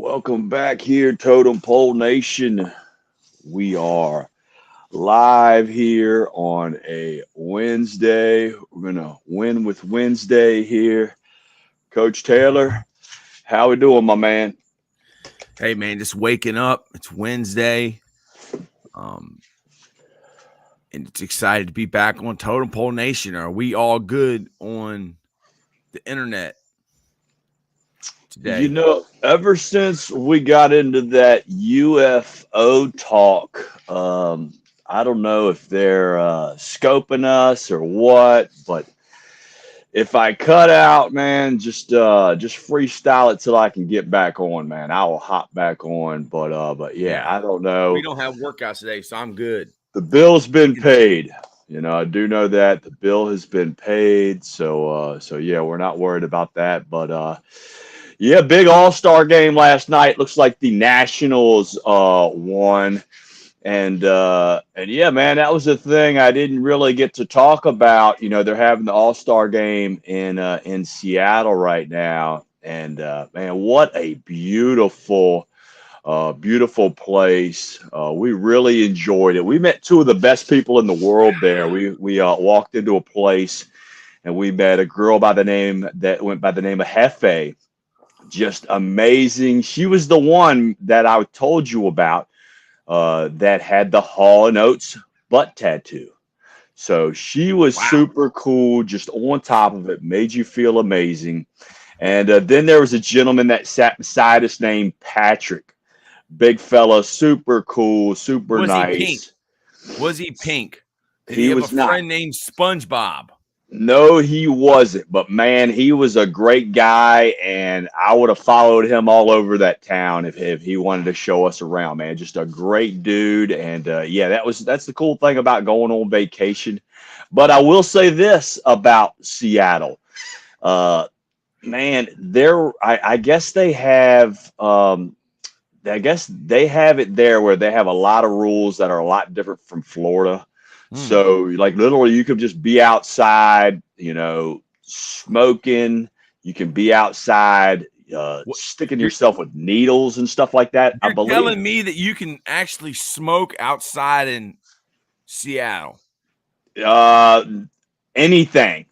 Welcome back here, Totem Pole Nation. We are live here on a Wednesday. We're gonna win with Wednesday here. Coach Taylor, how we doing, my man? Hey man, just waking up. It's Wednesday. And it's excited to be back on Totem Pole Nation. Are we all good on the internet today? Ever since we got into that UFO talk, I don't know if they're scoping us or what, but if I cut out, man, just freestyle it till I can get back on, man. I will hop back on, but yeah, I don't know. We don't have workouts today, so I'm good. The bill's been paid. I do know that the bill has been paid, so yeah, we're not worried about that. But yeah, big All-Star game last night. Looks like the Nationals won. And yeah, man, that was the thing I didn't really get to talk about. They're having the All-Star game in Seattle right now, and man, what a beautiful place. We really enjoyed it. We met two of the best people in the world there. We walked into a place, and we met a girl that went by the name of Hefe. Just amazing. She was the one that I told you about. That had the Hall and Oates butt tattoo. So she was super cool, just on top of it, made you feel amazing. And then there was a gentleman that sat beside us named Patrick. Big fella, super cool, super nice. Was he pink? Did he he have was a friend named SpongeBob? No, he wasn't. But man, he was a great guy, and I would have followed him all over that town if he wanted to show us around, man. Just a great dude, and yeah, that's the cool thing about going on vacation. But I will say this about Seattle, man. I guess they have. I guess they have it there where they have a lot of rules that are a lot different from Florida. So, like, literally, you could just be outside, smoking. You can be outside, sticking yourself with needles and stuff like that. You're telling me that you can actually smoke outside in Seattle? Anything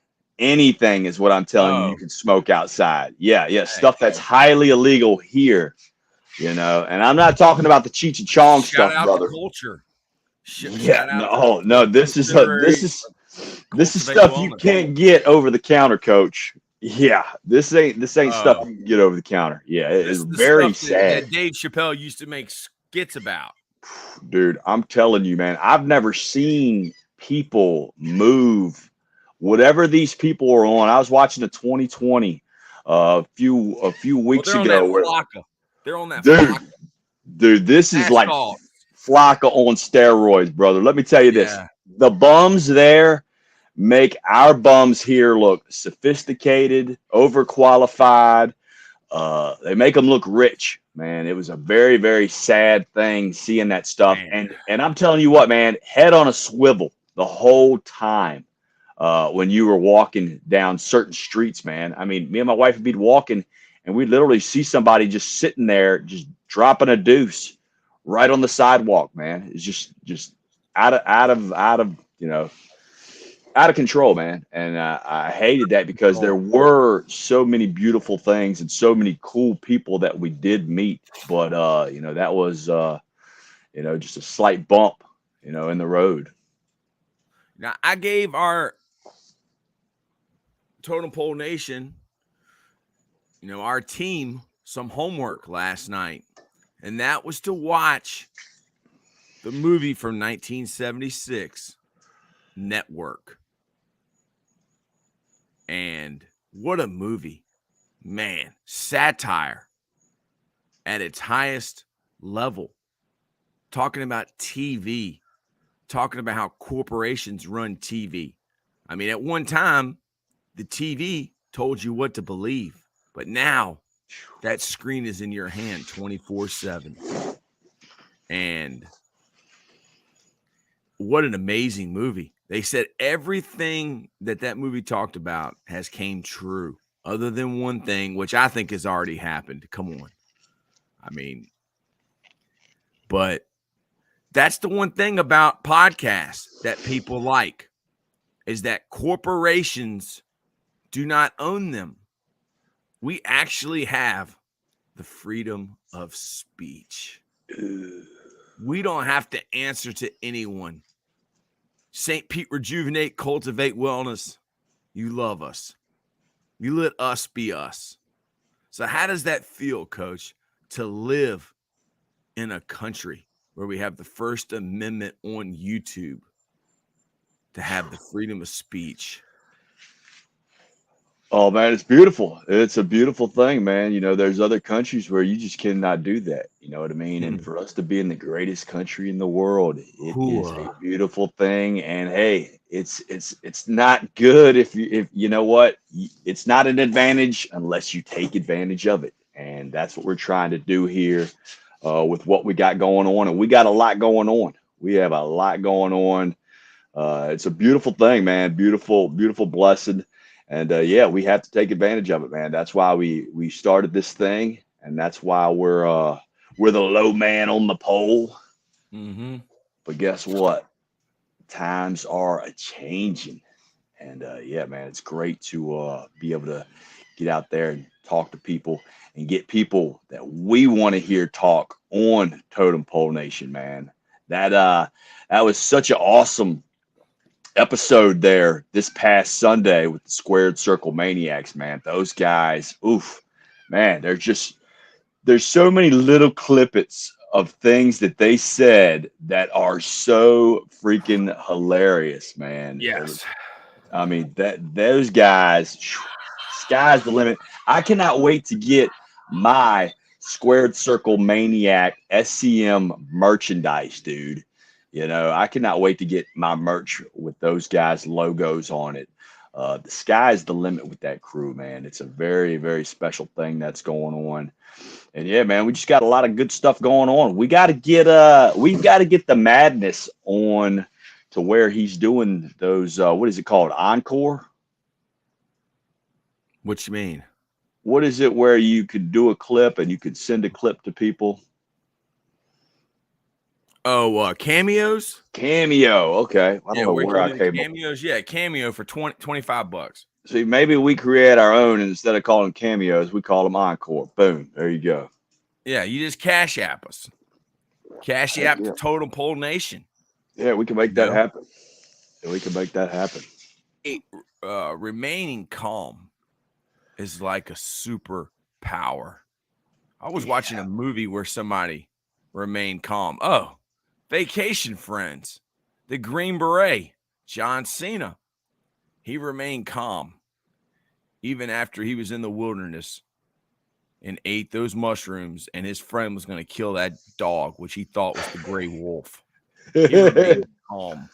is what I'm telling you. You can smoke outside. Yeah, stuff that's highly illegal here. And I'm not talking about the Cheech and Chong stuff, brother. Culture. No. This is stuff you can't get over the counter, Coach. Yeah, this ain't stuff you can get over the counter. Yeah, it is very sad. That Dave Chappelle used to make skits about. Dude, I'm telling you, man, I've never seen people move. Whatever these people are on, I was watching the 2020 a few weeks ago. They're on that. Dude, this is like Flocka on steroids, brother. Let me tell you this. The bums there make our bums here look sophisticated, overqualified. They make them look rich, man. It was a very, very sad thing seeing that stuff. And I'm telling you what, man, head on a swivel the whole time when you were walking down certain streets, man. I mean, me and my wife would be walking, and we'd literally see somebody just sitting there, just dropping a deuce right on the sidewalk, man. It's just out of control, man. And I hated that because there were so many beautiful things and so many cool people that we did meet. But that was just a slight bump, in the road. Now I gave our Totem Pole Nation, our team, some homework last night. And that was to watch the movie from 1976, Network. And what a movie. Man, satire at its highest level. Talking about TV. Talking about how corporations run TV. I mean, at one time, the TV told you what to believe. But now, that screen is in your hand 24/7. And what an amazing movie. They said everything that movie talked about has came true, other than one thing, which I think has already happened. Come on. I mean, but that's the one thing about podcasts that people like is that corporations do not own them. We actually have the freedom of speech. We don't have to answer to anyone. St. Pete Rejuvenate, Cultivate Wellness. You love us. You let us be us. So how does that feel, Coach, to live in a country where we have the First Amendment on YouTube, to have the freedom of speech? Oh man, it's beautiful. It's a beautiful thing, man. You know, there's other countries where you just cannot do that. You know what I mean? And for us to be in the greatest country in the world, it is a beautiful thing. And hey, it's not good if you know what? It's not an advantage unless you take advantage of it. And that's what we're trying to do here with what we got going on. And we got a lot going on. We have a lot going on. It's a beautiful thing, man. Beautiful, beautiful, blessed. And yeah, we have to take advantage of it, man. That's why we started this thing, and that's why we're the low man on the pole. But guess what? Times are a changing, and yeah, man, it's great to be able to get out there and talk to people and get people that we want to hear talk on Totem Pole Nation, man. That was such an awesome episode there this past Sunday with the Squared Circle Maniacs, man. Those guys, oof, man, there's so many little clippets of things that they said that are so freaking hilarious, man. Yes. I mean, those guys, sky's the limit. I cannot wait to get my Squared Circle Maniac SCM merchandise, dude. You know, I cannot wait to get my merch with those guys' logos on it. The sky's the limit with that crew, man. It's a very, very special thing that's going on. And yeah, man, we just got a lot of good stuff going on. We've got to get the madness on to where he's doing those what is it called? Encore? What you mean? What is it where you could do a clip and you could send a clip to people? Oh, cameos? Cameo. Okay. I don't know where I came cameos. Yeah, cameo for $25. See, maybe we create our own, and instead of calling them cameos, we call them encore. Boom. There you go. Yeah, you just Cash App us. Cash App to Totem Pole Nation. Yeah, we can make that happen. Yeah, we can make that happen. Remaining calm is like a superpower. I was watching a movie where somebody remained calm. Oh, Vacation Friends, the Green Beret, John Cena. He remained calm even after he was in the wilderness and ate those mushrooms, and his friend was going to kill that dog, which he thought was the gray wolf. He remained calm.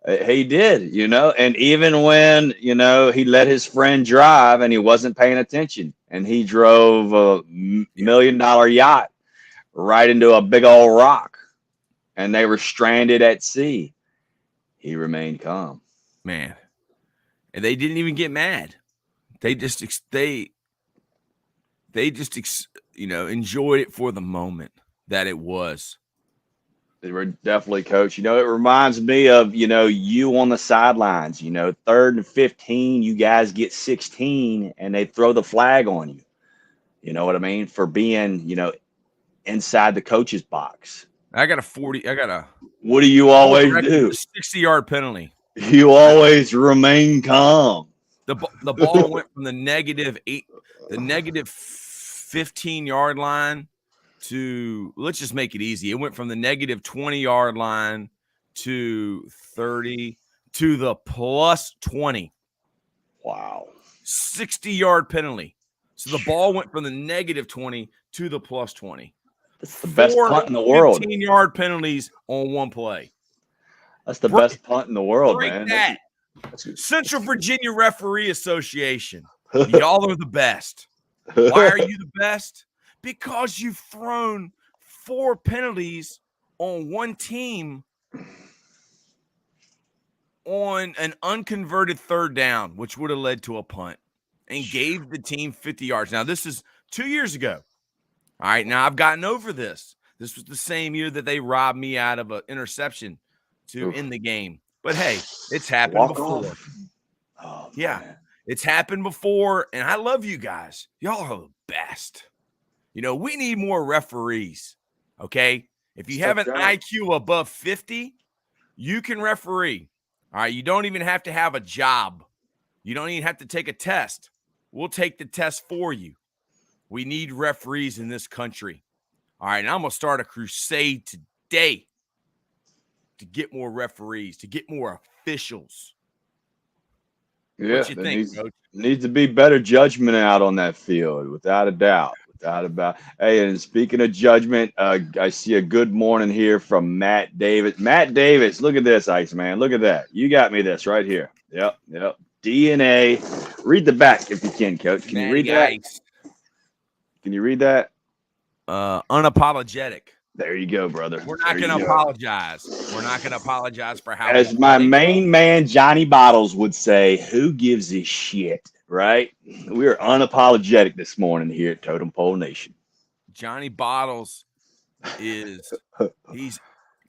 He did, you know, and even when, you know, he let his friend drive and he wasn't paying attention and he drove a $1 million yacht right into a big old rock and they were stranded at sea, he remained calm. Man. And they didn't even get mad. They just you know, enjoyed it for the moment that it was. They were definitely, Coach. You know, it reminds me of, you know, you on the sidelines, you know, 3rd and 15, you guys get 16 and they throw the flag on you. You know what I mean? For being, you know, inside the coach's box. I got a what do you always do? 60-yard penalty. You always remain calm. The ball went from the negative 15-yard line to, let's just make it easy. It went from the negative 20-yard line to 30 to the plus 20. Wow. 60-yard penalty. So the ball went from the negative 20 to the plus 20. That's the best punt in the world. 15-yard penalties on one play. That's the best punt in the world, man. That. Central Virginia Referee Association. Y'all are the best. Why are you the best? Because you've thrown 4 penalties on one team on an unconverted 3rd down, which would have led to a punt, and gave the team 50 yards. Now, this is 2 years ago. All right, now I've gotten over this. This was the same year that they robbed me out of an interception to end the game. But hey, it's happened before. Oh, yeah, man. it's happened before, and I love you guys. Y'all are the best. We need more referees, okay? If you have an IQ above 50, you can referee. All right, you don't even have to have a job. You don't even have to take a test. We'll take the test for you. We need referees in this country. All right, and I'm going to start a crusade today to get more referees, to get more officials. Yeah, what you think, Coach? Needs to be better judgment out on that field, without a doubt. Without a doubt. Hey, and speaking of judgment, I see a good morning here from Matt Davis. Matt Davis, look at this, Iceman. Look at that. You got me this right here. Yep. DNA. Read the back if you can, Coach. Can you read that? Can you read that? Unapologetic. There you go, brother. We're not going to apologize. We're not going to apologize for how. As my main man, Johnny Bottles, would say, who gives a shit, right? We are unapologetic this morning here at Totem Pole Nation. Johnny Bottles he's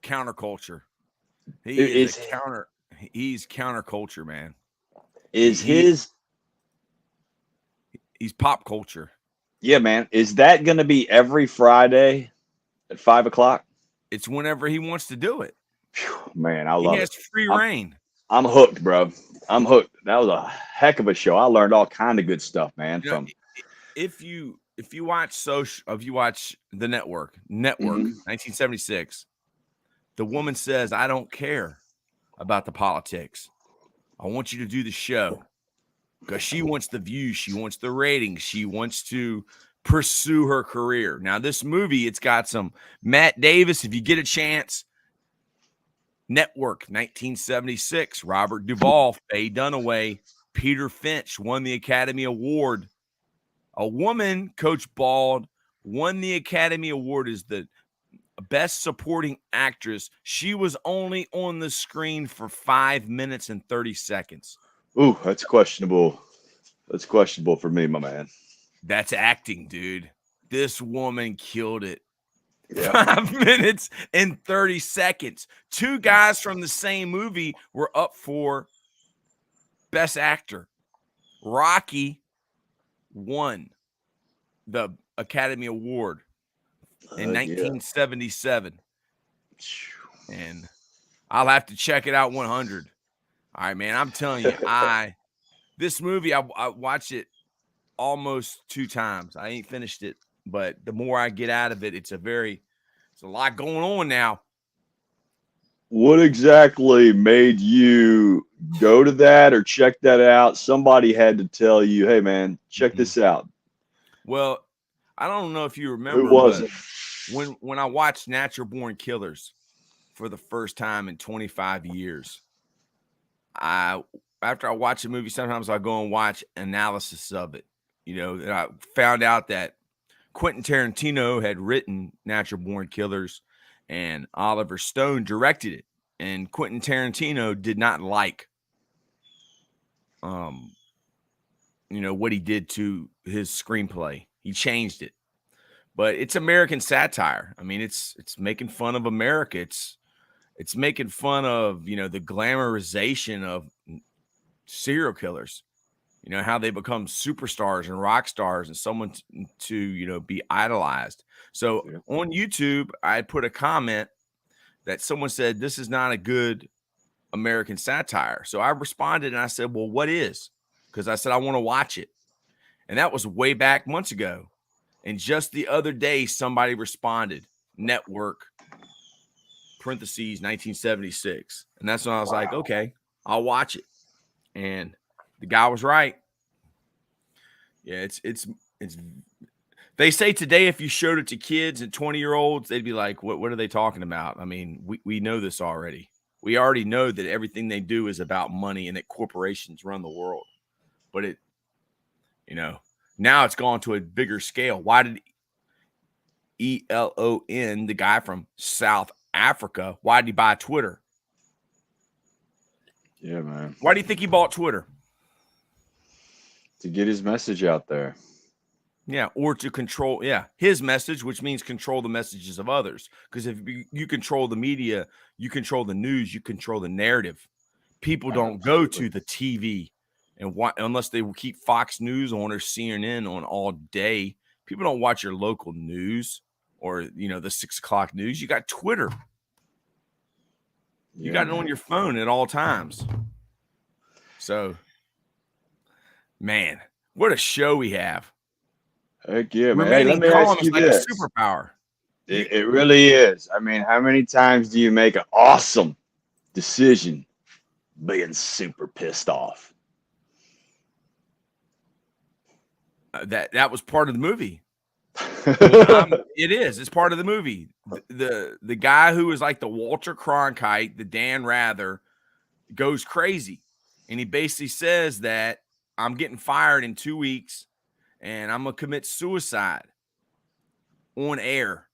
counterculture. He's counterculture, man. He's pop culture. Yeah, man. Is that going to be every Friday at 5 o'clock? It's whenever he wants to do it. Man, I love it. He has free reign. I'm hooked, bro. I'm hooked. That was a heck of a show. I learned all kind of good stuff, man. If you watch the network, 1976, the woman says, "I don't care about the politics. I want you to do the show." Because she wants the views, she wants the ratings, she wants to pursue her career. Now, this movie, it's got some Matt Davis, if you get a chance. Network, 1976, Robert Duvall, Faye Dunaway, Peter Finch won the Academy Award. A woman, Coach Bald, won the Academy Award as the best supporting actress. She was only on the screen for 5 minutes and 30 seconds. Ooh, that's questionable. That's questionable for me, my man. That's acting, dude. This woman killed it. Yeah. 5 minutes and 30 seconds. Two guys from the same movie were up for Best Actor. Rocky won the Academy Award in 1977. And I'll have to check it out 100. All right, man. I'm telling you, this movie, I watched it almost 2 times. I ain't finished it, but the more I get out of it, it's a lot going on now. What exactly made you go to that or check that out? Somebody had to tell you, hey, man, check this out. Well, I don't know if you remember, who was it? When I watched Natural Born Killers for the first time in 25 years, after I watch a movie, sometimes I go and watch analysis of it. And I found out that Quentin Tarantino had written Natural Born Killers and Oliver Stone directed it. And Quentin Tarantino did not like, what he did to his screenplay. He changed it. But it's American satire. I mean, it's making fun of America. It's making fun of, the glamorization of serial killers, how they become superstars and rock stars and someone to be idolized. So on YouTube, I put a comment that someone said, this is not a good American satire. So I responded and I said, well, what is? Because I said, I want to watch it. And that was way back months ago. And just the other day, somebody responded, network, parentheses, 1976. And that's when I was like, okay, I'll watch it. And the guy was right. Yeah, it's they say today, if you showed it to kids and 20-year-olds, they'd be like, what are they talking about? I mean, we know this already. We already know that everything they do is about money and that corporations run the world. But now it's gone to a bigger scale. Why did Elon, the guy from South Africa, why did he buy Twitter? Yeah, man. Why do you think he bought Twitter? To get his message out there. Yeah, or to control, his message, which means control the messages of others. Because if you control the media, you control the news, you control the narrative. People don't go to the TV and watch unless they will keep Fox News on or CNN on all day. People don't watch your local news or the 6 o'clock news. You got Twitter. You got it on your phone at all times. So, man, what a show we have. Heck yeah, man. Hey, let me ask you this. A superpower. It really is. I mean, how many times do you make an awesome decision being super pissed off? That was part of the movie. It is. It's part of the movie. The guy who is like the Walter Cronkite, the Dan Rather, goes crazy. And he basically says that I'm getting fired in 2 weeks and I'm going to commit suicide on air.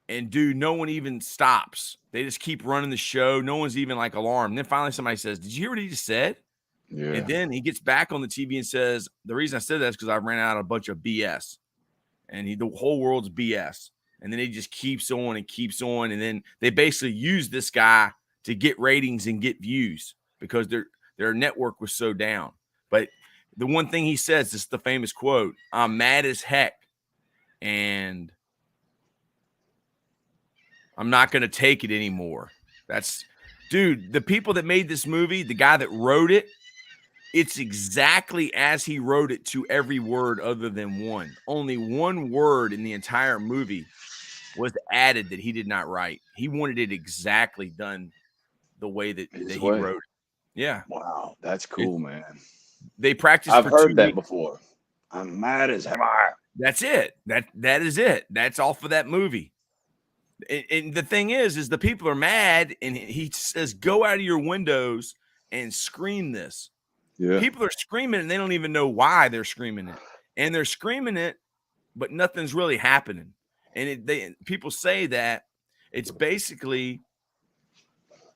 And dude, no one even stops. They just keep running the show. No one's even like alarmed. And then finally somebody says, did you hear what he just said? Yeah. And then he gets back on the TV and says, the reason I said that is because I ran out of a bunch of BS. And the whole world's BS. And then he just keeps on and keeps on. And then they basically use this guy to get ratings and get views because their network was so down. But the one thing he says, this is the famous quote, I'm mad as heck. And I'm not going to take it anymore. Dude, the people that made this movie, the guy that wrote it, it's exactly as he wrote it to every word other than one. Only one word in the entire movie was added that he did not write. He wanted it exactly done the way that he wrote it. Yeah. Wow, that's cool, man. They practiced. I've heard that before. I'm mad as hell. That's it. That is it. That's all for that movie. And the thing is the people are mad, and he says, go out of your windows and scream this. Yeah. People are screaming, and they don't even know why they're screaming it. And they're screaming it, but nothing's really happening. And people say that it's basically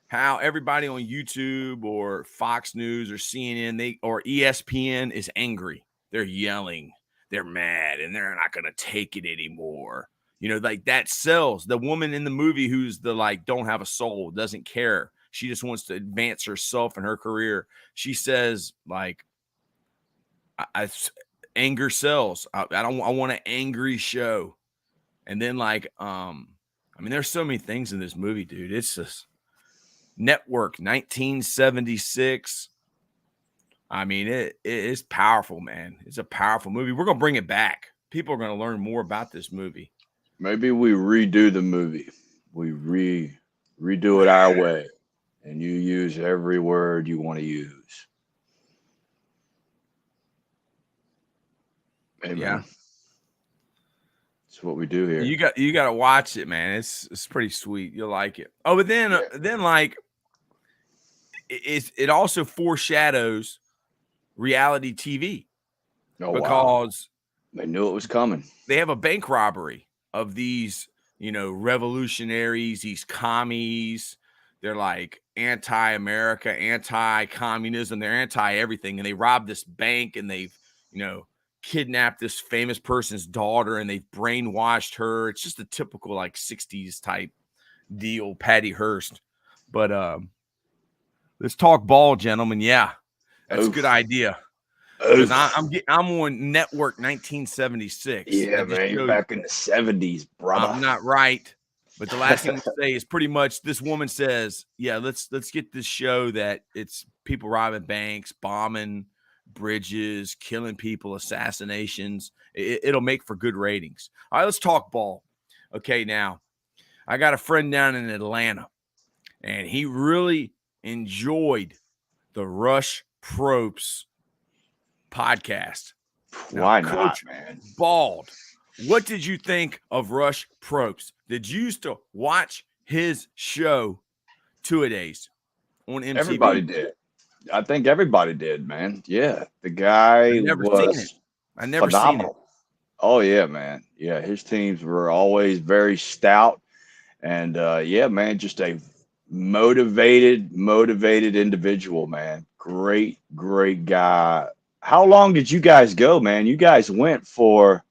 how everybody on YouTube or Fox News or CNN or ESPN is angry. They're yelling. They're mad, and they're not going to take it anymore. Like that sells. The woman in the movie who's don't have a soul, doesn't care. She just wants to advance herself and her career. She says, anger sells. I want an angry show. And then there's so many things in this movie, dude. It's just Network 1976. I mean, it is powerful, man. It's a powerful movie. We're going to bring it back. People are going to learn more about this movie. Maybe we redo the movie. We redo it our way. And you use every word you want to use. Amen. Yeah. That's what we do here. You got to watch it, man. It's pretty sweet. You'll like it. Oh, but then it also foreshadows reality TV. Oh, because they knew it was coming. They have a bank robbery of these, revolutionaries, these commies. They're like anti-America, anti-communism. They're anti-everything. And they robbed this bank, and they've, kidnapped this famous person's daughter, and they've brainwashed her. It's just a typical 60s type deal, Patty Hearst. But let's talk ball, gentlemen. Yeah, that's a good idea. Because I'm on Network 1976. Yeah, man, you're back in the 70s, brother. I'm not right. But the last thing to say is pretty much this woman says, yeah, let's get this show that it's people robbing banks, bombing bridges, killing people, assassinations. It'll make for good ratings. All right, let's talk ball. Okay, now, I got a friend down in Atlanta, and he really enjoyed the Rush Probst podcast. Why not, man? Bald. What did you think of Rush Probst? Did you used to watch his show two-a-days on MTV? Everybody did. I think everybody did, man. Yeah, the guy was I never phenomenal. Seen it. Oh yeah, man. Yeah, his teams were always very stout, and yeah, man, just a motivated individual, man. Great guy. How long did you guys go, man? You guys went for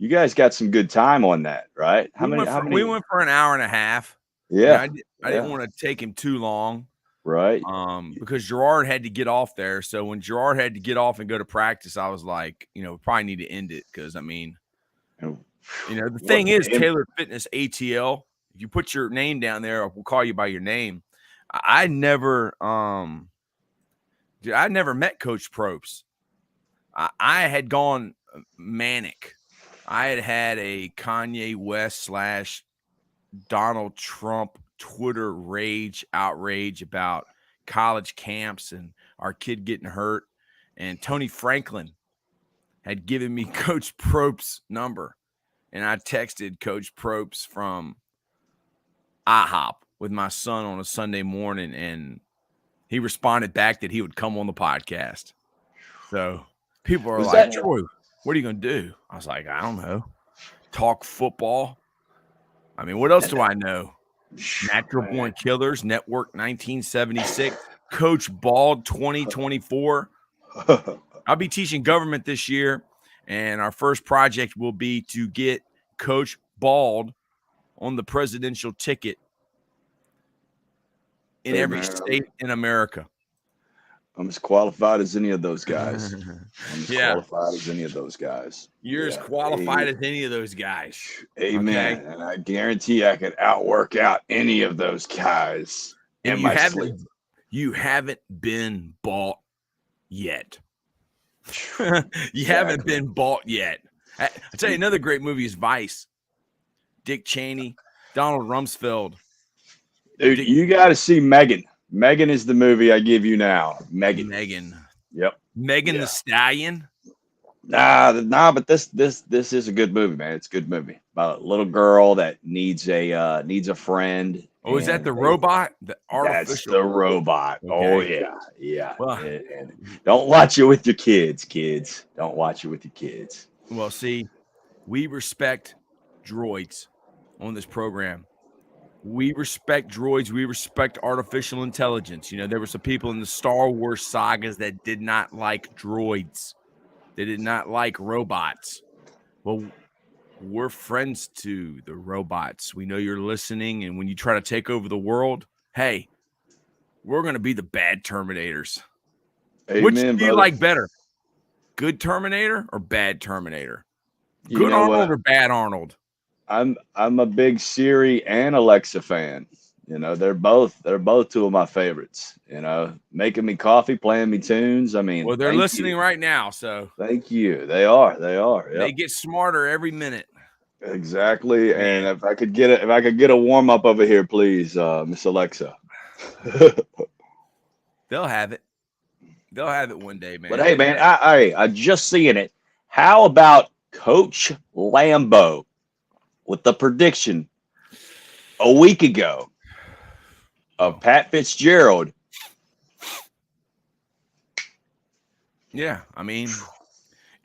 you guys got some good time on that, right? How many? We went for an hour and a half. Yeah. I didn't want to take him too long. Right. Because Gerard had to get off there. So when Gerard had to get off and go to practice, I was like, we probably need to end it. Cause I mean, the thing is, Tailored Fitness ATL, if you put your name down there, we'll call you by your name. I never met Coach Probst. I had gone manic. I had a Kanye West / Donald Trump Twitter outrage about college camps and our kid getting hurt. And Tony Franklin had given me Coach Probst's number. And I texted Coach Probst from IHOP with my son on a Sunday morning. And he responded back that he would come on the podcast. So people are like, Troy, what are you going to do? I was like, I don't know. Talk football. I mean, what else do I know? Natural Born Killers, Network 1976, Coach Bald 2024. I'll be teaching government this year, and our first project will be to get Coach Bald on the presidential ticket in every state in America. I'm as qualified as any of those guys. I'm as qualified as any of those guys. You're as qualified as any of those guys. Amen. Okay? And I guarantee I could outwork out any of those guys. And you haven't been bought yet. You haven't been bought yet. I'll tell you another great movie is Vice. Dick Cheney, Donald Rumsfeld. Dude, you got to see Megan. Megan is the movie I give you now. Megan. Yep. Megan the Stallion. Nah, but this is a good movie, man. It's a good movie about a little girl that needs a friend. Oh, is that the robot? The artificial. That's the robot. Okay. Oh yeah. Well, and don't watch it with your kids. Don't watch it with your kids. Well, see, we respect droids on this program. We respect droids. We respect artificial intelligence. There were some people in the Star Wars sagas that did not like droids. They did not like robots. Well, we're friends to the robots. We know you're listening. And when you try to take over the world, hey, we're going to be the bad Terminators. Amen, which do you brother. like better? Good Terminator or bad Terminator? Good Arnold or bad Arnold? I'm a big Siri and Alexa fan. They're both two of my favorites. Making me coffee, playing me tunes. I mean, well, they're listening right now, so thank you. They are. Yep. They get smarter every minute. Exactly. Man. And if I could get a warm up over here, please, Miss Alexa. They'll have it. They'll have it one day, man. But hey, man, I just seeing it. How about Coach Lambo with the prediction a week ago of Pat Fitzgerald? Yeah, I mean,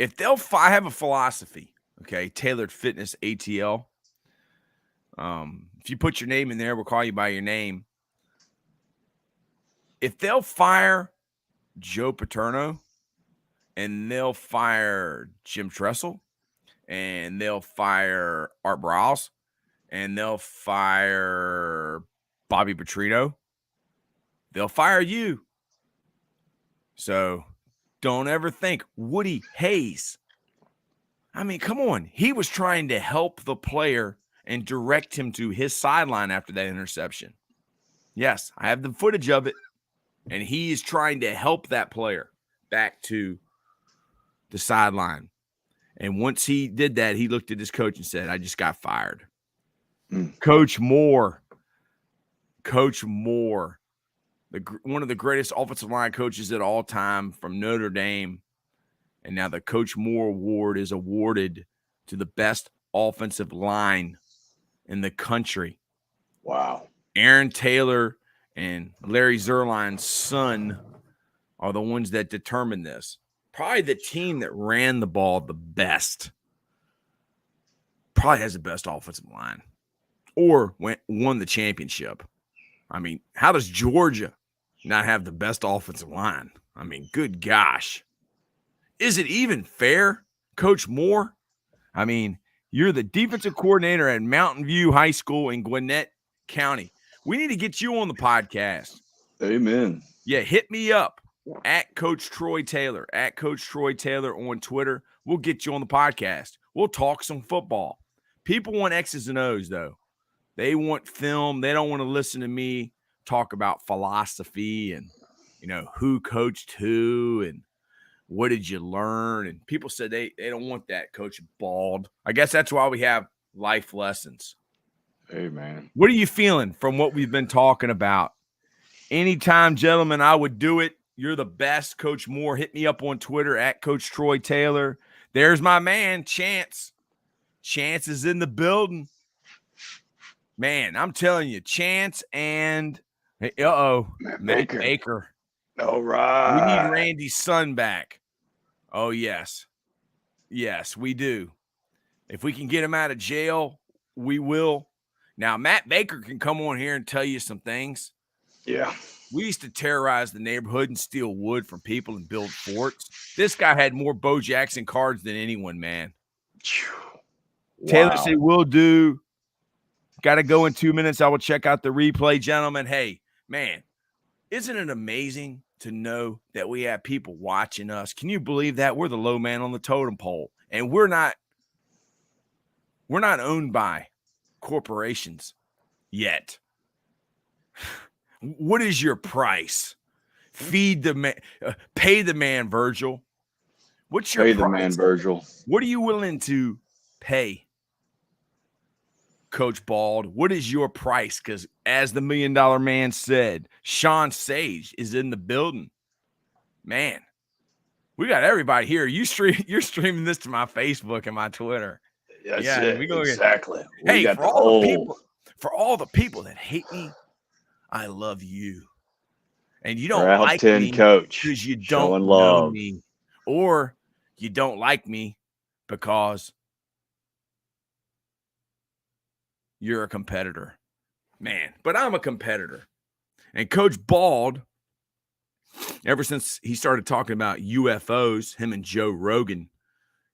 if they'll have a philosophy, okay, Tailored Fitness ATL. If you put your name in there, we'll call you by your name. If they'll fire Joe Paterno and they'll fire Jim Tressel and they'll fire Art Browse and they'll fire Bobby Petrino, they'll fire you. So don't ever think Woody Hayes. I mean, come on. He was trying to help the player and direct him to his sideline after that interception. Yes, I have the footage of it. And he is trying to help that player back to the sideline. And once he did that, he looked at his coach and said, I just got fired. Coach Moore. One of the greatest offensive line coaches at all time from Notre Dame. And now the Coach Moore Award is awarded to the best offensive line in the country. Wow. Aaron Taylor and Larry Zerline's son are the ones that determined this. Probably the team that ran the ball the best probably has the best offensive line or won the championship. I mean, how does Georgia not have the best offensive line? I mean, good gosh. Is it even fair, Coach Moore? I mean, You're the defensive coordinator at Mountain View High School in Gwinnett County. We need to get you on the podcast. Amen. Yeah, hit me up at Coach Troy Taylor, on Twitter. We'll get you on the podcast. We'll talk some football. People want X's and O's, though. They want film. They don't want to listen to me talk about philosophy and, who coached who and what did you learn. And people said they don't want that, Coach Bald. I guess that's why we have life lessons. Hey, man. What are you feeling from what we've been talking about? Anytime, gentlemen, I would do it. You're the best, Coach Moore. Hit me up on Twitter at Coach Troy Taylor. There's my man, Chance. Chance is in the building. Man, I'm telling you, Chance and Matt Baker. All right. We need Randy's son back. Oh, yes. Yes, we do. If we can get him out of jail, we will. Now, Matt Baker can come on here and tell you some things. Yeah. We used to terrorize the neighborhood and steal wood from people and build forts. This guy had more Bo Jackson cards than anyone, man. Wow. Taylor said, will do. Got to go in 2 minutes. I will check out the replay, gentlemen. Hey, man, isn't it amazing to know that we have people watching us? Can you believe that? We're the low man on the totem pole, and we're not owned by corporations yet. What is your price? Feed the man, pay the man, Virgil. What's your pay price? The man, Virgil? What are you willing to pay, Coach Bald? What is your price? Because as the $1 Million Man said, Sean Sage is in the building. Man, we got everybody here. You're streaming this to my Facebook and my Twitter. That's it. Exactly. Hey, for all the people that hate me, I love you. And you don't like me because you don't know me, or you don't like me because you're a competitor, man. But I'm a competitor. And Coach Bald, ever since he started talking about UFOs, him and Joe Rogan,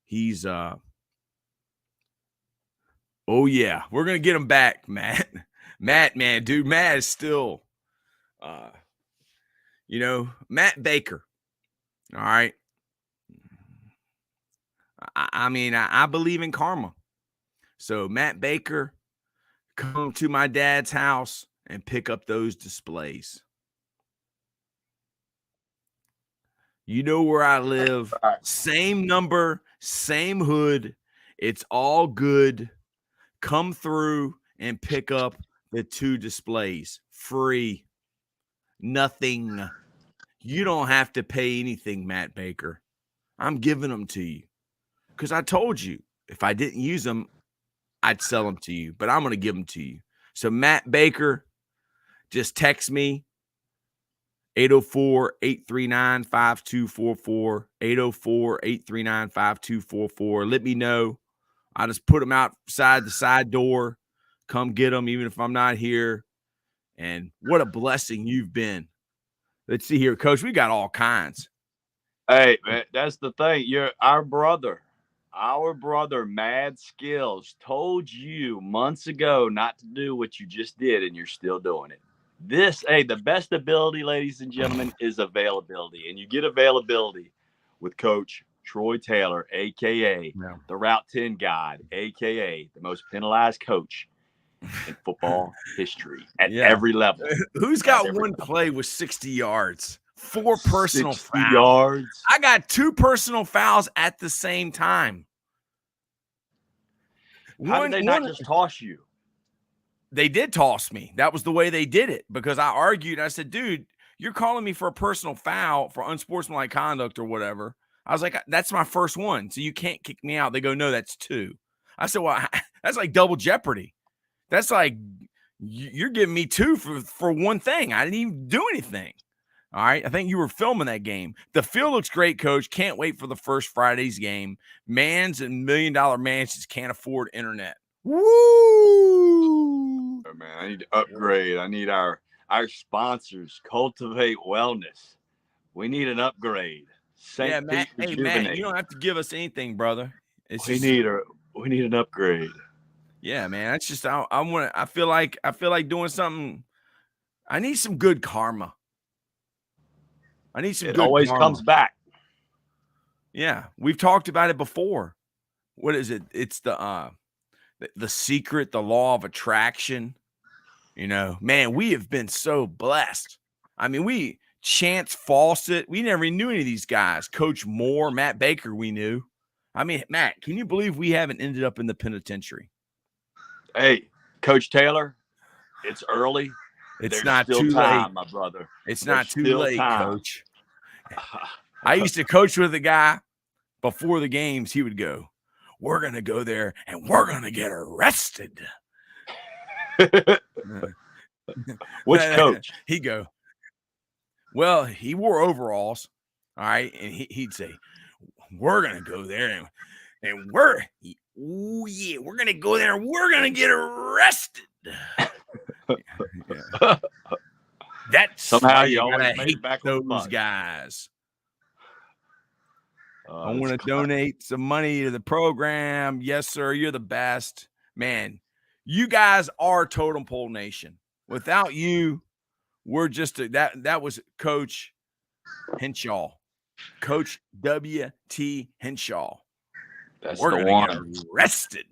he's oh yeah, we're gonna get him back, Matt. Matt is still Matt Baker. All right. I mean, I believe in karma. So Matt Baker, come to my dad's house and pick up those displays. You know where I live. Same number, same hood. It's all good. Come through and pick up the 2 displays. Free. Nothing. You don't have to pay anything, Matt Baker. I'm giving them to you. Because I told you, if I didn't use them, I'd sell them to you. But I'm going to give them to you. So Matt Baker, just text me. 804-839-5244. 804-839-5244. Let me know. I just put them outside the side door. Come get them, even if I'm not here. And what a blessing you've been. Let's see here, Coach. We got all kinds. Hey, man, that's the thing. You're our brother. Our brother, Mad Skills, told you months ago not to do what you just did, and you're still doing it. The best ability, ladies and gentlemen, is availability. And you get availability with Coach Troy Taylor, a.k.a. the Route 10 God, a.k.a. the most penalized coach in football history at every level. Who's got one play with 60 yards? 4 personal fouls. Yards. I got 2 personal fouls at the same time. How did they not just toss you? They did toss me. That was the way they did it, because I argued. I said, dude, you're calling me for a personal foul for unsportsmanlike conduct or whatever. I was like, that's my first one, so you can't kick me out. They go, no, that's 2. I said, well, that's like double jeopardy. That's like you're giving me 2 for one thing. I didn't even do anything. All right. I think you were filming that game. The field looks great, Coach. Can't wait for the first Friday's game. Mans and $1 Million Mansions can't afford internet. Woo! Oh, man, I need to upgrade. I need our sponsors, Cultivate Wellness. We need an upgrade. Matt. Hey, Matt, you don't have to give us anything, brother. We need We need an upgrade. Yeah, man. That's just I feel like doing something. I need some good karma. I need some It good always karma. comes back. Yeah, we've talked about it before. What is it? It's the secret, the law of attraction. You know, man, we have been so blessed. I mean, Chance Fawcett, we never knew any of these guys. Coach Moore, Matt Baker, we knew. I mean, Matt, can you believe we haven't ended up in the penitentiary? Hey, Coach Taylor, it's early. It's There's not still too time, late. my brother. It's There's not too still late, time. Coach. I used to coach with a guy before the games. He would go, "We're going to go there and we're going to get arrested." Which coach? He'd go, well, he wore overalls. All right. And he'd say, we're going to go there and we're going to go there and we're going to get arrested. Yeah. That's somehow you always gotta made hate it back those on the bus. guys. I want to donate some money to the program. Yes, sir. You're the best. Man, you guys are Totem Pole Nation. Without you, we're just that was Coach Henshaw. Coach W.T. Henshaw. That's we're the gonna one. get arrested.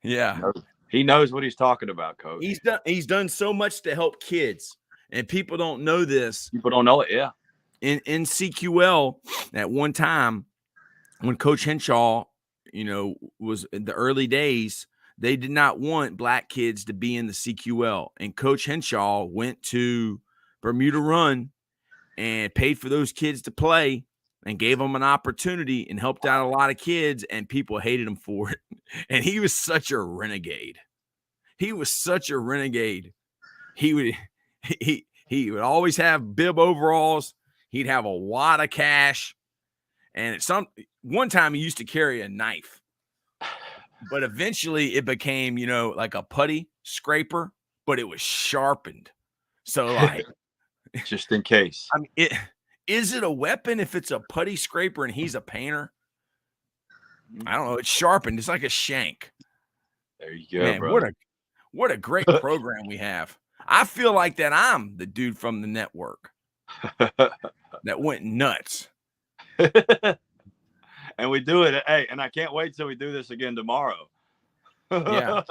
Yeah. He knows what he's talking about, Coach. He's done so much to help kids. And people don't know this. People don't know it, yeah. In CQL, at one time, when Coach Henshaw, was in the early days, they did not want black kids to be in the CQL. And Coach Henshaw went to Bermuda Run and paid for those kids to play and gave them an opportunity and helped out a lot of kids, and people hated him for it. And he was such a renegade. He would always have bib overalls. He'd have a wad of cash. And one time he used to carry a knife. But eventually it became, like a putty scraper, but it was sharpened. So like just in case. I mean, is it a weapon if it's a putty scraper and he's a painter? I don't know. It's sharpened. It's like a shank. There you go, man, brother. What a great program we have. I feel like that I'm the dude from the network that went nuts. And we do it. Hey, and I can't wait till we do this again tomorrow. Yeah.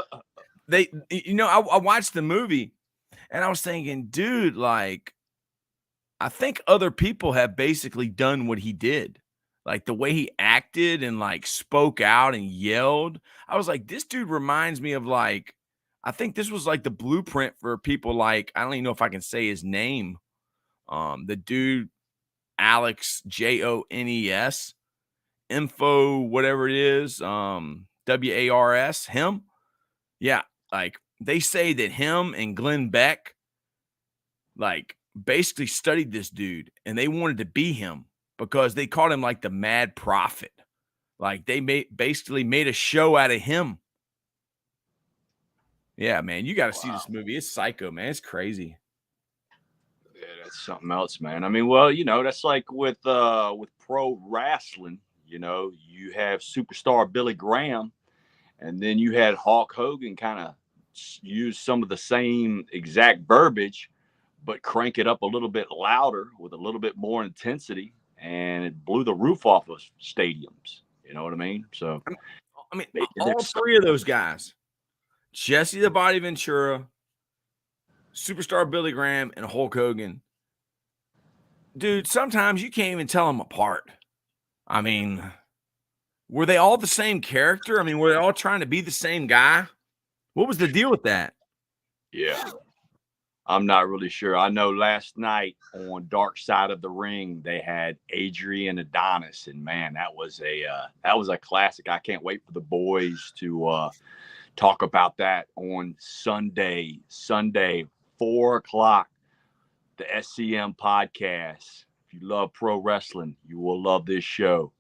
I watched the movie and I was thinking, dude, like, I think other people have basically done what he did. Like the way he acted and like spoke out and yelled. I was like, this dude reminds me of like, I think this was like the blueprint for people like, I don't even know if I can say his name. The dude, Alex, Jones, info, whatever it is, WARS, him. Yeah. Like they say that him and Glenn Beck, like basically studied this dude and they wanted to be him because they called him like the mad prophet. Like they basically made a show out of him. Yeah, man, you got to see this movie. It's psycho, man. It's crazy. Yeah, that's something else, man. I mean, well, that's like with pro wrestling. You have superstar Billy Graham, and then you had Hulk Hogan kind of use some of the same exact verbiage, but crank it up a little bit louder with a little bit more intensity, and it blew the roof off of stadiums. You know what I mean? So, I mean, all three of those guys, Jesse the Body Ventura, superstar Billy Graham, and Hulk Hogan. Dude, sometimes you can't even tell them apart. I mean, were they all the same character? I mean, were they all trying to be the same guy? What was the deal with that? Yeah, I'm not really sure. I know last night on Dark Side of the Ring, they had Adrian Adonis, and man, that was a classic. I can't wait for the boys to talk about that on Sunday, 4:00, the SCM podcast. If you love pro wrestling, you will love this show.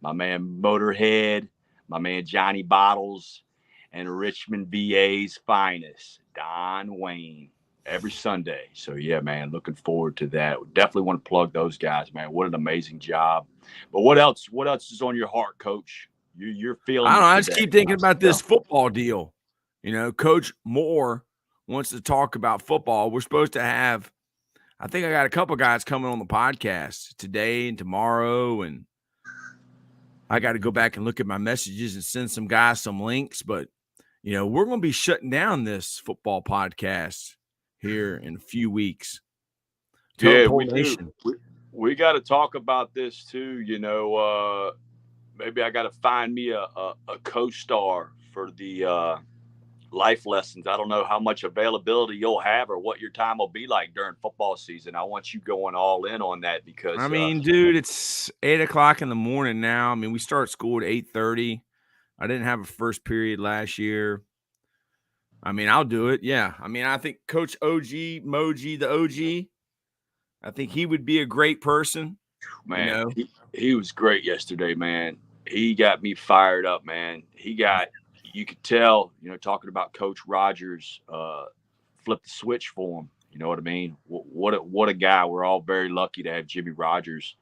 My man Motorhead, my man Johnny Bottles, and Richmond, VA's finest, Don Wayne. every Sunday. So yeah, man, looking forward to that. Definitely want to plug those guys, man. What an amazing job. But what else is on your heart, Coach? You're feeling I don't know. it I just today. keep thinking about this football deal. You know, Coach Moore wants to talk about football. We're supposed to have, I think I got a couple guys coming on the podcast today and tomorrow, and I got to go back and look at my messages and send some guys some links. But, you know, we're going to be shutting down this football podcast here in a few weeks. Yeah, we do. We got to talk about this too. You know, maybe I got to find me a co-star for the life lessons. I don't know how much availability you'll have or what your time will be like during football season. I want you going all in on that because I mean, dude, it's 8:00 in the morning now. I mean, we start school at 8:30. I didn't have a first period last year. I mean, I'll do it. Yeah. I mean, I think Coach Moji, the OG, I think he would be a great person. Man, you know? he was great yesterday, man. He got me fired up, man. You could tell, you know, talking about Coach Rogers, flip the switch for him. You know what I mean? What a guy. We're all very lucky to have Jimmy Rogers,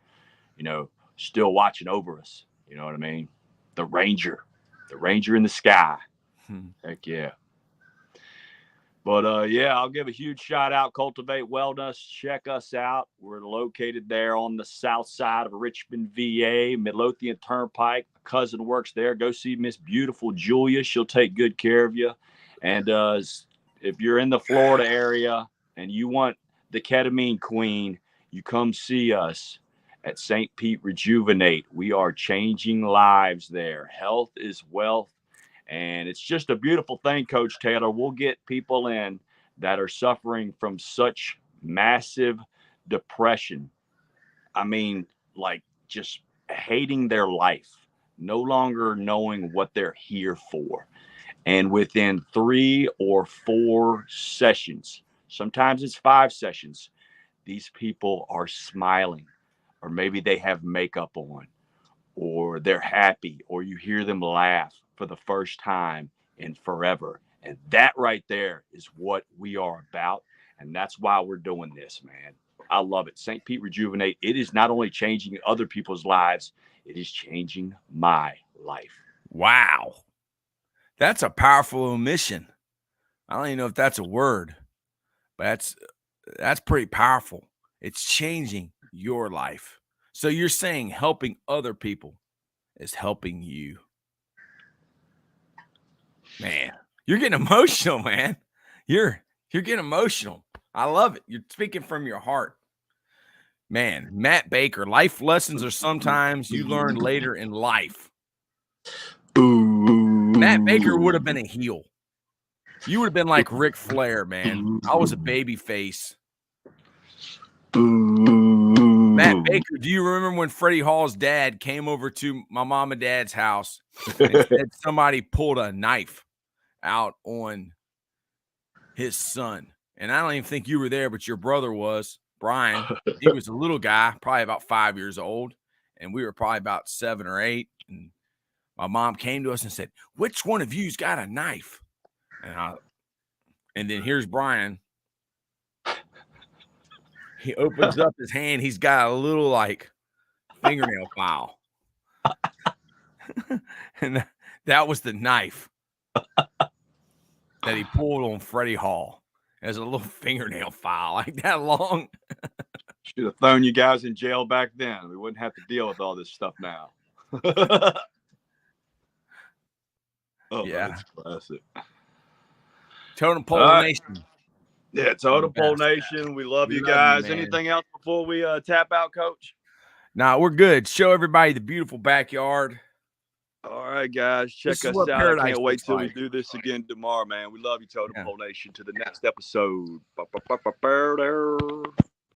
you know, still watching over us. You know what I mean? The Ranger in the sky. Heck yeah. But yeah, I'll give a huge shout out. Cultivate Wellness. Check us out. We're located there on the south side of Richmond, VA, Midlothian Turnpike. My cousin works there. Go see Miss Beautiful Julia. She'll take good care of you. And if you're in the Florida area and you want the ketamine queen, you come see us at St. Pete Rejuvenate. We are changing lives there. Health is wealth. And it's just a beautiful thing, Coach Taylor. We'll get people in that are suffering from such massive depression. I mean, like just hating their life, no longer knowing what they're here for. And within 3 or 4 sessions, sometimes it's 5 sessions, these people are smiling, or maybe they have makeup on, or they're happy, or you hear them laugh for the first time in forever. And that right there is what we are about. And that's why we're doing this, man. I love it. St. Pete Rejuvenate. It is not only changing other people's lives, it is changing my life. Wow. That's a powerful mission. I don't even know if that's a word, but that's pretty powerful. It's changing your life. So you're saying helping other people is helping you. Man, you're getting emotional, man. You're getting emotional. I love it. You're speaking from your heart. Man, Matt Baker, life lessons are sometimes you learn later in life. Matt Baker would have been a heel. You would have been like Ric Flair, man. I was a baby face. Matt Baker, do you remember when Freddie Hall's dad came over to my mom and dad's house and said somebody pulled a knife out on his son? And I don't even think you were there, but your brother was, Brian. He was a little guy, probably about 5 years old, and we were probably about 7 or 8. And my mom came to us and said, "Which one of you's got a knife?" And then here's Brian. He opens up his hand. He's got a little like fingernail file. And that was the knife that he pulled on Freddie Hall. As a little fingernail file like that long. Should have thrown you guys in jail back then. We wouldn't have to deal with all this stuff now. Oh, yeah. That's classic. Totem Pole Nation. Yeah, Totem Pole Nation. We love you guys. Anything else before we tap out, Coach? Nah, we're good. Show everybody the beautiful backyard. All right, guys. Check us out. I can't wait till we do this again tomorrow, man. We love you, Totem Pole Nation. To the next episode.